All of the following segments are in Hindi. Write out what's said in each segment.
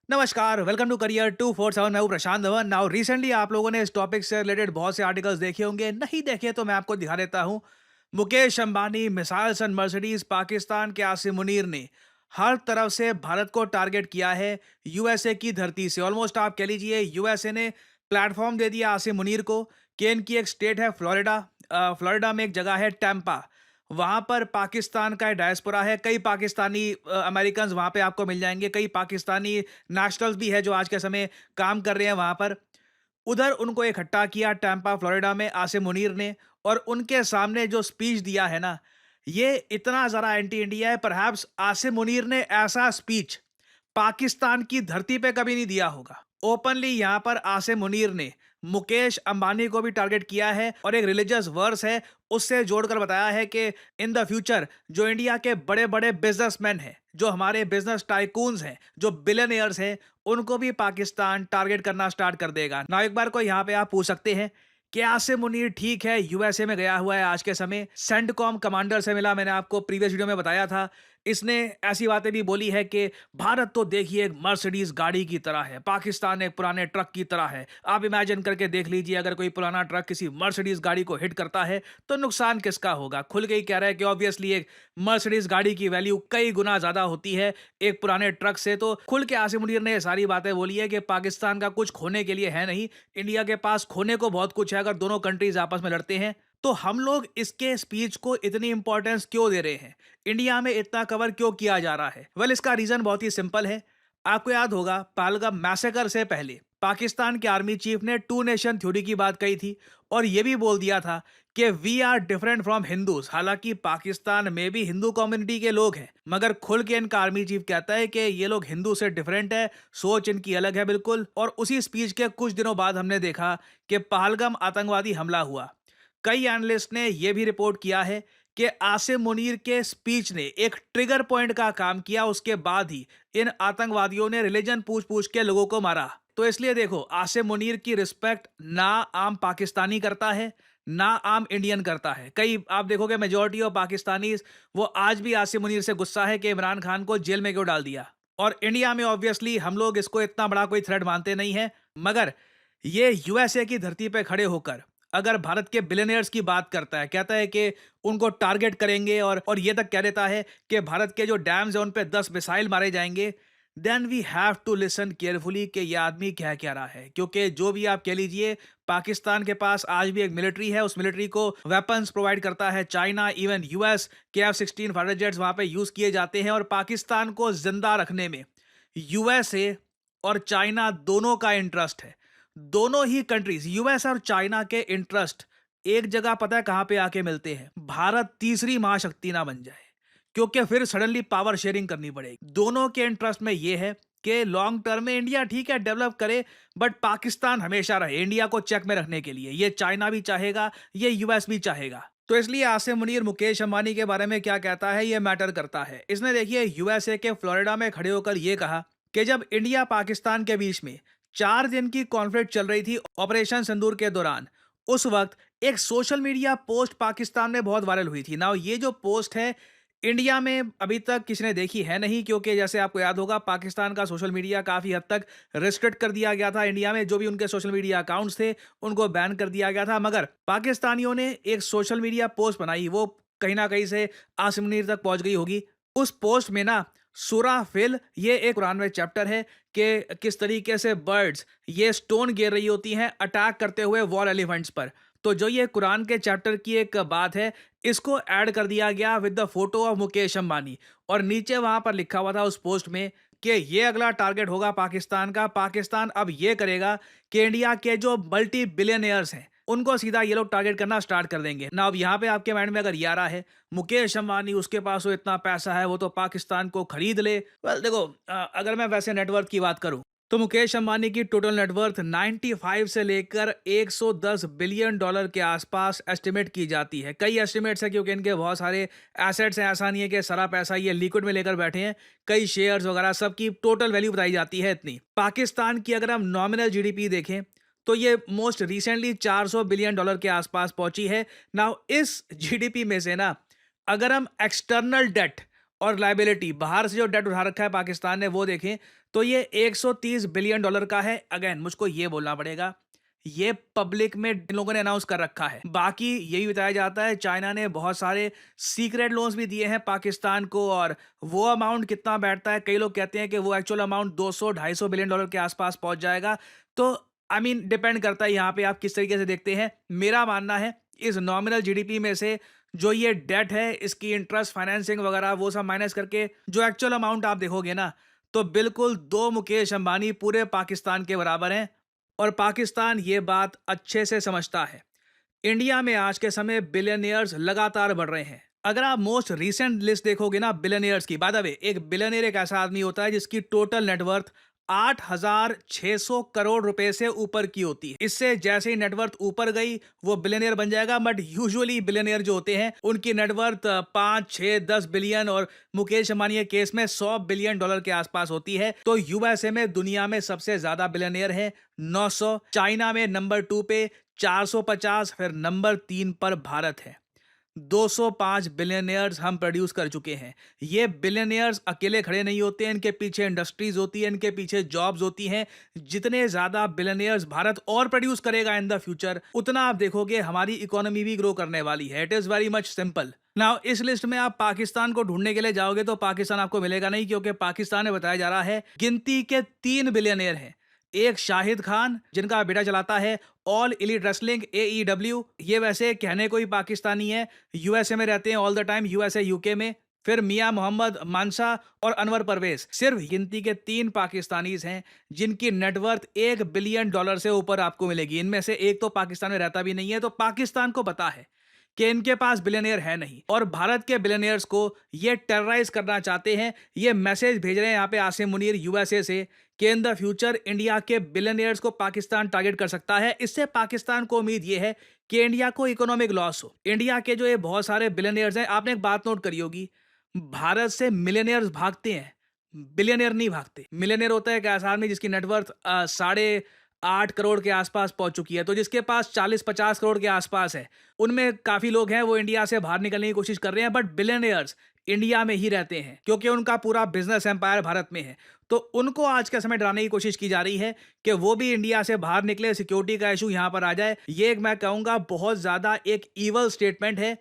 नमस्कार, वेलकम टू करियर 247। मैं हूं प्रशांत धवन। नाउ रिसेंटली आप लोगों ने इस टॉपिक से रिलेटेड बहुत से आर्टिकल्स देखे होंगे। नहीं देखे तो मैं आपको दिखा देता हूं। Mukesh Ambani, missiles and Mercedes, Pakistan के आसिम मुनीर ने हर तरफ से भारत को टारगेट किया है। यूएसए की धरती से ऑलमोस्ट आप कह लीजिए यूएसए ने प्लेटफॉर्म दे दिया आसिम मुनीर को कि इनकी एक स्टेट है फ्लोरिडा। फ्लोरिडा में एक जगह है टैंपा। वहां पर पाकिस्तान का डायस्पोरा है। कई पाकिस्तानी अमेरिकन्स वहां पे आपको मिल जाएंगे। कई पाकिस्तानी नेशनल्स भी है जो आज के समय काम कर रहे हैं वहां पर। उधर उनको इकट्ठा किया टैंपा फ्लोरिडा में आसिम मुनीर ने। और उनके सामने जो स्पीच दिया है ना, ये इतना ज़रा एंटी इंडिया है। परहैप्स आसिम मुनीर ने ऐसा स्पीच पाकिस्तान की धरती पे कभी नहीं दिया होगा। ओपनली यहां पर आसिम मुनीर ने मुकेश अंबानी को भी टारगेट किया है और एक रिलीजियस वर्स है उससे जोड़कर बताया है कि इन द फ्यूचर जो इंडिया के बड़े बड़े बिजनेसमैन हैं, जो हमारे बिजनेस टाइकून्स हैं, जो बिलियनियर्स हैं, उनको भी पाकिस्तान टारगेट करना स्टार्ट कर देगा ना। एक बार को यहाँ पे आप पूछ सकते हैं कि आसिम मुनीर ठीक है यूएसए में गया हुआ है आज के समय, सेंटकॉम कमांडर से मिला। मैंने आपको प्रीवियस वीडियो में बताया था। इसने ऐसी बातें भी बोली है कि भारत तो देखिए एक मर्सिडीज गाड़ी की तरह है, पाकिस्तान एक पुराने ट्रक की तरह है। आप इमेजिन करके देख लीजिए, अगर कोई पुराना ट्रक किसी मर्सिडीज गाड़ी को हिट करता है तो नुकसान किसका होगा। खुल के ही कह रहा है कि ऑब्वियसली एक मर्सिडीज गाड़ी की वैल्यू कई गुना ज्यादा होती है एक पुराने ट्रक से। तो खुल के आसिम मुनीर ने ये सारी बातें बोली है कि पाकिस्तान का कुछ खोने के लिए है नहीं, इंडिया के पास खोने को बहुत कुछ है अगर दोनों कंट्रीज आपस में लड़ते हैं। तो हम लोग इसके स्पीच को इतनी इंपॉर्टेंस क्यों दे रहे हैं, इंडिया में इतना कवर क्यों किया जा रहा है? वेल, इसका रीजन बहुत ही सिंपल है। आपको याद होगा पहलगाम मैसेकर से पहले पाकिस्तान के आर्मी चीफ ने टू नेशन थ्योरी की बात कही थी और यह भी बोल दिया था कि we are different from Hindus. हालांकि पाकिस्तान में भी हिंदू कम्युनिटी के लोग हैं, मगर खुल के इनका आर्मी चीफ कहता है कि ये लोग हिंदू से डिफरेंट है, सोच इनकी अलग है बिल्कुल। और उसी स्पीच के कुछ दिनों बाद हमने देखा कि पहलगाम आतंकवादी हमला हुआ। कई एनालिस्ट ने यह भी रिपोर्ट किया है कि आसिम मुनीर के स्पीच ने एक ट्रिगर पॉइंट का काम किया। उसके बाद ही इन आतंकवादियों ने रिलीजन पूछ पूछ के लोगों को मारा। तो इसलिए देखो, आसिम मुनीर की रिस्पेक्ट ना आम पाकिस्तानी करता है ना आम इंडियन करता है। कई आप देखोगे मेजोरिटी ऑफ पाकिस्तानी वो आज भी आसिम मुनीर से गुस्सा है कि इमरान खान को जेल में क्यों डाल दिया। और इंडिया में ऑब्वियसली हम लोग इसको इतना बड़ा कोई थ्रेट मानते नहीं है, मगर ये यूएसए की धरती पे खड़े होकर अगर भारत के बिलियनियर्स की बात करता है, कहता है कि उनको टारगेट करेंगे और ये तक कह देता है कि भारत के जो डैम्स हैं उन पे 10 मिसाइल मारे जाएंगे, then we have to listen carefully कि ये आदमी क्या रहा है। क्योंकि जो भी आप कह लीजिए, पाकिस्तान के पास आज भी एक मिलिट्री है। उस मिलिट्री को वेपन्स प्रोवाइड करता है चाइना, इवन यूएस के F-16 फाइटर जेट्स वहां पे यूज किए जाते हैं। और पाकिस्तान को जिंदा रखने में यूएसए और चाइना दोनों का इंटरेस्ट है। दोनों ही कंट्रीज, यूएस और चाइना के इंटरेस्ट एक जगह पता है कहां पे आके मिलते हैं? भारत तीसरी महाशक्ति ना बन जाए, क्योंकि फिर सडनली पावर शेयरिंग करनी पड़ेगी। दोनों के इंटरेस्ट में यह है कि लॉन्ग टर्म में इंडिया ठीक है डेवलप करे, बट पाकिस्तान हमेशा रहे इंडिया को चेक में रखने के लिए। ये चाइना भी चाहेगा, ये यूएस भी चाहेगा। तो इसलिए आसिम मुनीर मुकेश अंबानी के बारे में क्या कहता है ये मैटर करता है। इसने देखिए यूएसए के फ्लोरिडा में खड़े होकर यह कहा कि जब इंडिया पाकिस्तान के बीच में 4 दिन की कॉन्फ्लिक्ट चल रही थी ऑपरेशन सिंदूर के दौरान, उस वक्त एक सोशल मीडिया पोस्ट पाकिस्तान में बहुत वायरल हुई थी ना। ये जो पोस्ट है इंडिया में अभी तक किसी ने देखी है नहीं, क्योंकि जैसे आपको याद होगा पाकिस्तान का सोशल मीडिया काफी हद तक रिस्ट्रिक्ट कर दिया गया था। इंडिया में जो भी उनके सोशल मीडिया अकाउंट्स थे उनको बैन कर दिया गया था। मगर पाकिस्तानियों ने एक सोशल मीडिया पोस्ट बनाई, वो कहीं ना कहीं से आसिम मुनीर तक पहुंच गई होगी। उस पोस्ट में ना सूरा फिल, ये एक कुरान में चैप्टर है कि किस तरीके से बर्ड्स ये स्टोन गिर रही होती हैं अटैक करते हुए वॉर एलिफेंट्स पर। तो जो ये कुरान के चैप्टर की एक बात है, इसको ऐड कर दिया गया with the photo of Mukesh Ambani. और नीचे वहां पर लिखा हुआ था उस पोस्ट में कि ये अगला टारगेट होगा पाकिस्तान का। पाकिस्तान अब ये करेगा कि इंडिया के जो मल्टी बिलियनियर्स हैं उनको सीधा ये लोग टारगेट करना स्टार्ट कर देंगे ना। अब यहाँ पे आपके माइंड में अगर ये आ रहा है मुकेश अंबानी उसके पास वो इतना पैसा है, वो तो पाकिस्तान को खरीद ले। वेल देखो, अगर मैं वैसे नेटवर्थ की बात करूं तो मुकेश अंबानी की टोटल नेटवर्थ 95 से लेकर 110 बिलियन डॉलर के आसपास एस्टिमेट की जाती है। कई एस्टिमेट्स है क्योंकि इनके बहुत सारे एसेट्स हैं। ऐसा नहीं है कि सारा पैसा ये लिक्विड में लेकर बैठे हैं। कई शेयर्स वगैरह सबकी टोटल वैल्यू बताई जाती है इतनी। पाकिस्तान की अगर हम नॉमिनल जीडीपी देखें तो ये मोस्ट रिसेंटली 400 बिलियन डॉलर के आसपास पहुंची है। नाउ इस जीडीपी में से ना अगर हम एक्सटर्नल डेट और लायबिलिटी बाहर से जो डेट उठा रखा है पाकिस्तान ने वो देखें तो ये 130 बिलियन डॉलर का है। अगेन मुझको ये बोलना पड़ेगा, ये पब्लिक में इन लोगों ने अनाउंस कर रखा है। बाकी यही बताया जाता है चाइना ने बहुत सारे सीक्रेट लोन्स भी दिए हैं पाकिस्तान को, और वो अमाउंट कितना बैठता है, कई लोग कहते हैं कि वो एक्चुअल अमाउंट 200-250 बिलियन डॉलर के आसपास पहुंच जाएगा। तो आई मीन डिपेंड करता है यहाँ पे आप किस तरीके से देखते हैं। मेरा मानना है इस नॉमिनल जीडीपी में से जो ये डेट है, इसकी इंटरेस्ट, फाइनेंसिंग वगैरह वो सब माइनस करके जो एक्चुअल अमाउंट आप देखोगे ना, तो बिल्कुल दो मुकेश अंबानी पूरे पाकिस्तान के बराबर हैं। और पाकिस्तान ये बात अच्छे से समझता है। इंडिया में आज के समय बिलियनियर्स लगातार बढ़ रहे हैं। अगर आप मोस्ट रीसेंट लिस्ट देखोगे ना बिलियनियर्स की, बाय द वे एक बिलियनियर एक ऐसा आदमी होता है जिसकी टोटल नेटवर्थ 8,600 करोड़ रुपए से ऊपर की होती है। इससे जैसे ही नेटवर्थ ऊपर गई वो बिलियनियर बन जाएगा। बट यूजुअली बिलियनियर जो होते हैं उनकी नेटवर्थ 5, 6, 10 बिलियन, और मुकेश अंबानी के केस में 100 बिलियन डॉलर के आसपास होती है। तो यूएसए में दुनिया में सबसे ज्यादा बिलियनियर है 900, चाइना में नंबर 2 पे 450, फिर नंबर 3 पर भारत है। 205 बिलियनियर्स हम प्रोड्यूस कर चुके हैं। ये बिलियनियर्स अकेले खड़े नहीं होते हैं, इनके पीछे इंडस्ट्रीज होती है, इनके पीछे जॉब्स होती हैं। जितने ज्यादा बिलियनियर्स भारत और प्रोड्यूस करेगा इन द फ्यूचर, उतना आप देखोगे हमारी इकोनॉमी भी ग्रो करने वाली है। It is very much simple. Now इस लिस्ट में आप पाकिस्तान को ढूंढने के लिए जाओगे तो पाकिस्तान आपको मिलेगा नहीं, क्योंकि पाकिस्तान में बताया जा रहा है गिनती के 3 बिलियनियर हैं। एक शाहिद खान जिनका बेटा चलाता है ऑल इलीट रेसलिंग AEW, ये वैसे कहने को ही पाकिस्तानी है, यूएसए में रहते हैं all the time, USA UK में। फिर मियां मोहम्मद मानसा और अनवर परवेज, सिर्फ गिनती के 3 पाकिस्तानीज हैं जिनकी नेटवर्थ 1 बिलियन डॉलर से ऊपर आपको मिलेगी। इनमें से एक तो पाकिस्तान में रहता भी नहीं है। तो पाकिस्तान को पता है कि इनके पास बिलियनियर है नहीं, और भारत के बिलियनियर्स को ये टेरराइज करना चाहते हैं। ये मैसेज भेज रहे हैं यहाँ पे आसिम मुनीर यूएसए से कि इन द फ्यूचर इंडिया के बिलियनियर्स को पाकिस्तान टारगेट कर सकता है। इससे पाकिस्तान को उम्मीद ये है कि इंडिया को इकोनॉमिक लॉस हो। इंडिया के जो ये बहुत सारे बिलियनियर्स हैं, आपने एक बात नोट करी होगी, भारत से मिलियनियर्स भागते हैं, बिलियनियर नहीं भागते। मिलियनियर होता है एक ऐसा आदमी जिसकी नेटवर्थ 8.5 करोड़ के आसपास पहुंच चुकी है। तो जिसके पास 40-50 करोड़ के आसपास है, उनमें काफी लोग हैं वो इंडिया से बाहर निकलने की कोशिश कर रहे हैं। बट बिलियनियर्स इंडिया में ही रहते हैं क्योंकि उनका पूरा बिजनेस एम्पायर भारत में है। तो उनको आज के समय डराने की कोशिश की जा रही है कि वो भी इंडिया से बाहर निकले, सिक्योरिटी का इशू यहां पर आ जाए। ये एक मैं कहूंगा बहुत ज्यादा एक ईवल स्टेटमेंट है।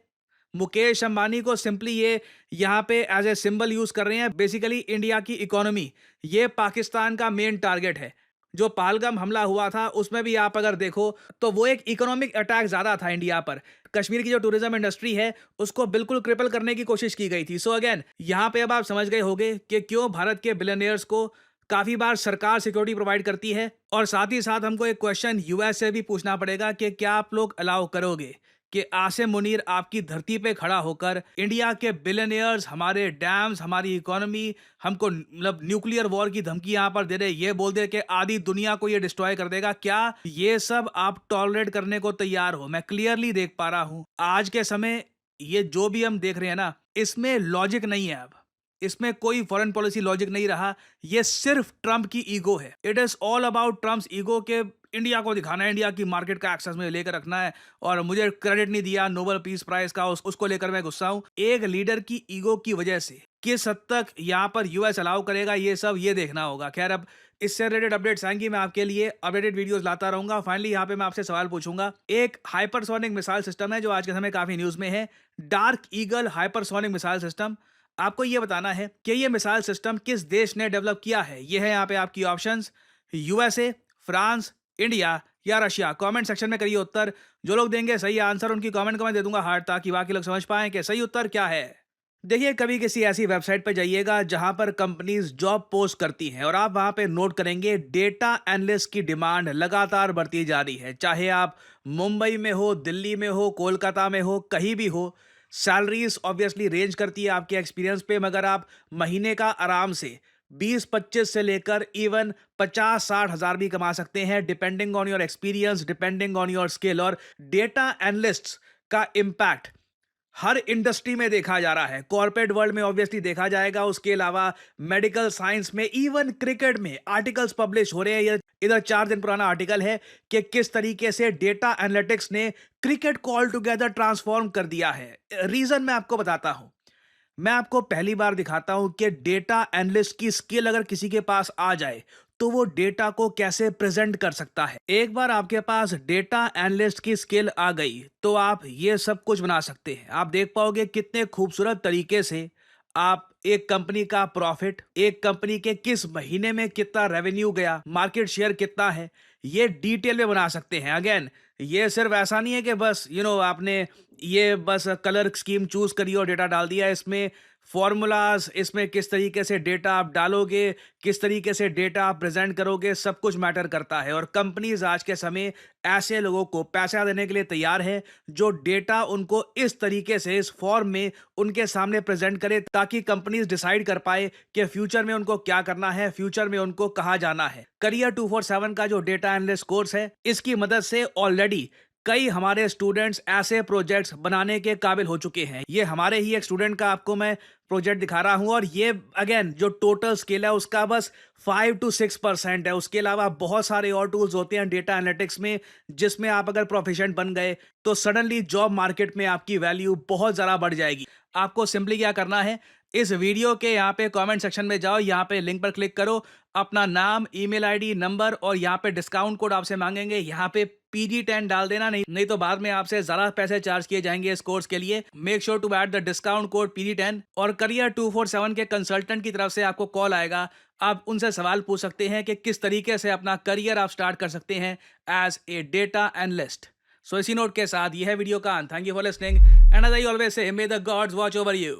मुकेश अंबानी को सिंपली ये यहाँ पे एज ए सिंबल यूज कर रहे हैं। बेसिकली इंडिया की इकोनॉमी ये पाकिस्तान का मेन टारगेट है। जो पहलगाम हमला हुआ था उसमें भी आप अगर देखो तो वो एक इकोनॉमिक अटैक ज्यादा था इंडिया पर। कश्मीर की जो टूरिज्म इंडस्ट्री है उसको बिल्कुल क्रिपल करने की कोशिश की गई थी। सो अगेन यहाँ पे अब आप समझ गए होंगे कि क्यों भारत के बिलियनियर्स को काफी बार सरकार सिक्योरिटी प्रोवाइड करती है। और साथ ही साथ हमको एक क्वेश्चन यूएस से भी पूछना पड़ेगा कि क्या आप लोग अलाउ करोगे कि आसिम मुनीर आपकी धरती पे खड़ा होकर इंडिया के बिलियनियर्स, हमारे डैम्स, हमारी इकोनॉमी, हमको मतलब न्यूक्लियर वॉर की धमकी यहां पर दे रहे, ये बोल दे कि आधी दुनिया को ये डिस्ट्रॉय कर देगा? क्या ये सब आप टॉलरेट करने को तैयार हो? मैं क्लियरली देख पा रहा हूं आज के समय ये जो भी हम देख रहे हैं ना, इसमें लॉजिक नहीं है। अब इसमें कोई फॉरेन पॉलिसी लॉजिक नहीं रहा। ये सिर्फ ट्रंप की ईगो है। It is all about Trump's ego के इंडिया को दिखाना है, इंडिया की मार्केट का एक्सेस में लेकर रखना है, और मुझे क्रेडिट नहीं दिया नोबेल पीस प्राइज का, उसको लेकर मैं गुस्सा हूं। एक लीडर की ईगो की वजह से किस हद तक यहां पर यूएस अलाउ करेगा ये सब ये देखना होगा। खैर अब इससे रिलेटेड अपडेट्स आएंगी, मैं आपके लिए अपडेटेड वीडियोस लाता रहूंगा। फाइनली यहाँ पे मैं आपसे सवाल पूछूंगा। एक हाइपरसोनिक मिसाइल सिस्टम है जो आज के समय काफी न्यूज में है, dark eagle hypersonic missile system. आपको ये बताना है कि ये मिसाइल सिस्टम किस देश ने डेवलप किया है। ये है यहाँ पे आपकी ऑप्शंस, यूएसए, फ्रांस, इंडिया या रशिया। कमेंट सेक्शन में करिए उत्तर। जो लोग देंगे सही आंसर उनकी कमेंट को मैं दे दूंगा हार्ट, ताकि बाकी लोग समझ पाएं कि सही उत्तर क्या है। देखिए कभी किसी ऐसी वेबसाइट पर जाइएगा जहां पर कंपनीज जॉब पोस्ट करती हैं, और आप वहां पे नोट करेंगे डेटा एनालिस्ट की डिमांड लगातार बढ़ती जा रही है। चाहे आप मुंबई में हो, दिल्ली में हो, कोलकाता में हो, कहीं भी हो, सैलरीज ऑब्वियसली रेंज करती है आपके एक्सपीरियंस पे, मगर आप महीने का आराम से 20-25 से लेकर इवन 50-60 हजार भी कमा सकते हैं, depending on your experience, depending on your skill. और डेटा एनालिस्ट का इम्पैक्ट हर इंडस्ट्री में देखा जा रहा है। कॉर्पोरेट वर्ल्ड में ऑब्वियसली देखा जाएगा, उसके अलावा मेडिकल साइंस में, इवन क्रिकेट में आर्टिकल्स पब्लिश हो रहे हैं। इधर 4 दिन पुराना आर्टिकल है कि किस तरीके से डेटा एनालिटिक्स ने क्रिकेट को ऑल टुगेदर ट्रांसफॉर्म कर दिया है। रीजन मैं आपको बताता हूं। मैं आपको पहली बार दिखाता हूं कि डेटा एनालिस्ट की स्किल अगर किसी के पास आ जाए तो वो डेटा को कैसे प्रेजेंट कर सकता है। एक बार आपके पास डेटा एनालिस्ट की स्किल आ गई तो आप ये सब कुछ बना सकते हैं। आप देख पाओगे कितने खूबसूरत तरीके से आप एक कंपनी का प्रॉफिट, एक कंपनी के किस महीने में कितना रेवेन्यू गया, मार्केट शेयर कितना है, ये डिटेल में बना सकते हैं। अगेन, ये सिर्फ ऐसा नहीं है कि बस आपने ये बस कलर स्कीम चूज करी और डेटा डाल दिया। इसमें फॉर्मूलाज, इसमें किस तरीके से डेटा आप डालोगे, किस तरीके से डेटा आप प्रेजेंट करोगे, सब कुछ मैटर करता है। और कंपनीज आज के समय ऐसे लोगों को पैसा देने के लिए तैयार है जो डेटा उनको इस तरीके से, इस फॉर्म में उनके सामने प्रेजेंट करे, ताकि कंपनीज डिसाइड कर पाए कि फ्यूचर में उनको क्या करना है, फ्यूचर में उनको कहाँ जाना है। करियर 247 का जो डेटा एनालिस्ट कोर्स है, इसकी मदद से ऑलरेडी कई हमारे स्टूडेंट्स ऐसे प्रोजेक्ट्स बनाने के काबिल हो चुके हैं। ये हमारे ही एक स्टूडेंट का आपको मैं प्रोजेक्ट दिखा रहा हूं, और ये अगेन जो टोटल स्किल है उसका बस 5 to 6% है। उसके अलावा बहुत सारे और टूल्स होते हैं डेटा एनालिटिक्स में, जिसमें आप अगर प्रोफिशिएंट बन गए तो सडनली जॉब मार्केट में आपकी वैल्यू बहुत ज़्यादा बढ़ जाएगी। आपको सिंपली क्या करना है, इस वीडियो के यहाँ पे कमेंट सेक्शन में जाओ, यहाँ पे लिंक पर क्लिक करो, अपना नाम, ईमेल आईडी, नंबर और यहाँ पे डिस्काउंट कोड आपसे मांगेंगे, यहाँ पे PG10 डाल देना। नहीं तो बाद में आपसे ज़्यादा पैसे चार्ज किए जाएंगे इस कोर्स के लिए। Make sure to add the discount code PG10। और करियर 247 के कंसल्टेंट की तरफ से आपको कॉल आएगा। आप उनसे सवाल पूछ सकते हैं कि किस तरीके से अपना करियर आप स्टार्ट कर सकते हैं as a data analyst. So इसी नोट के साथ यह है वीडियो का अंत। Thank you for listening and as I always say, may the gods watch over you.